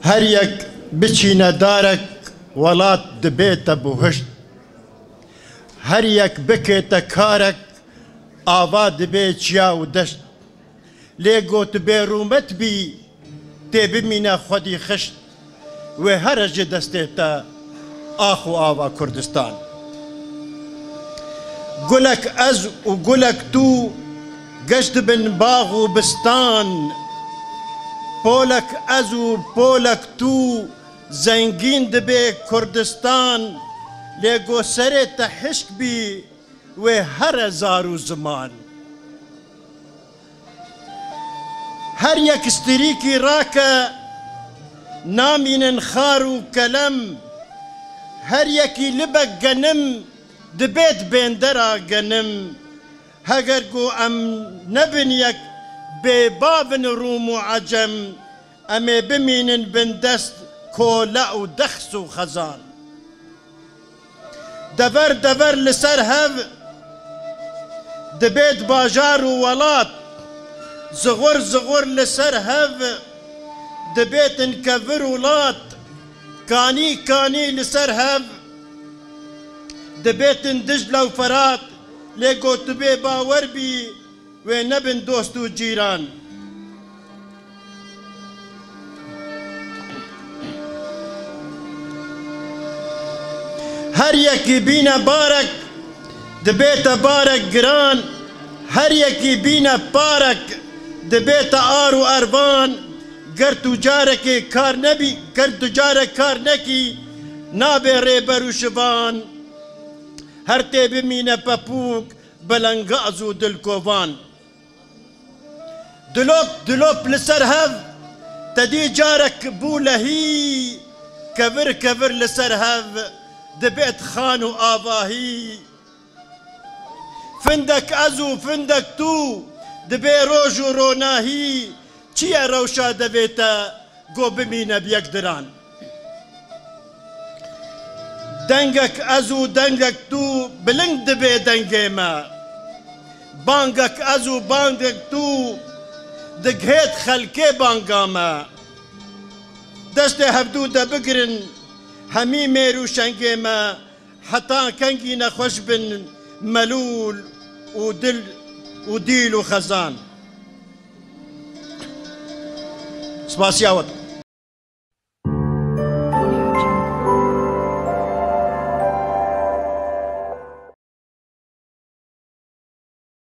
هر یک بچینە دارک وڵات دبێتە بوهشت، هەر یەک بکێتە کارێک ئاوا دبێ چیا و دەشت، لێ گوت بێ ڕوومەت بی تێ بمینە خودی خشت، وێ هەرە ژێ دەستێتە ئاخ و ئاوا کوردستان. گولک ئەز و گولک تو گەشت بن باغ و بستان، پۆلک ئەز و پۆلک تو زەنگین دبێ کوردستان، لێ گۆسەرێتە حشک بی وێ هەرە زار و زمان. هەر یەک ستریکی ڕاکە نامینن خار و کەلەم، هەر یەکی لبەک گەنم دبێت بێندەرا گەنم، هەگەر گۆ ئەم نەبن یەک بێبابن ڕووم و عەجەم، ئەمێ بمینن بندەست کۆلە و دەخس و خەزان. دەڤەر دەڤەر لەسەر هەڤ دبێت باژار و وەڵات، زغۆر زغۆر لەسەر هەڤ دبێتن کەڤر وڵات، کانی کانی لەسەر هەڤ دبێتن دژلە و فەرات، لێ گۆتبێ باوەڕ بی وێ نەبن دۆست و جیران. هەر یەکی بینە بارێک دبێتە بارێک گران، هەر یەکی بینە پارێک دبێتە ئار و ئەرڤان، گەر توجارێکێ کار نەبی گەر توجارێک کار نەکی نابێ ڕێبەر و شڤان، هەر تێ بمینە پەپووک بەلەنگەز و دڵکۆڤان. دلۆپ دلۆپ لەسەر هەڤ تەدی جارێک بوو لەهی، کەڤر کەڤر لەسەر هەڤ دبێت خان و ئاڤاهی. فندەک ئەز و فندەک تو دبێ ڕۆژ و ڕۆناهی، چییە ڕەوشا دەبێتە گۆ بمینە بەک دران. دەنگەک ئەز و دەنگەک تو بلنگ دبێ دەنگێمە، بانگەک ئەز و بانگێک تو دگهێت خەلکێ بانگامە، دەستێ هەفتوو دەبگرن هەمی مێر و شەنگێمە، حتا کەنگی نەخۆش بن مەلول و دل و دیل و خەزان. سپاسیاوەت.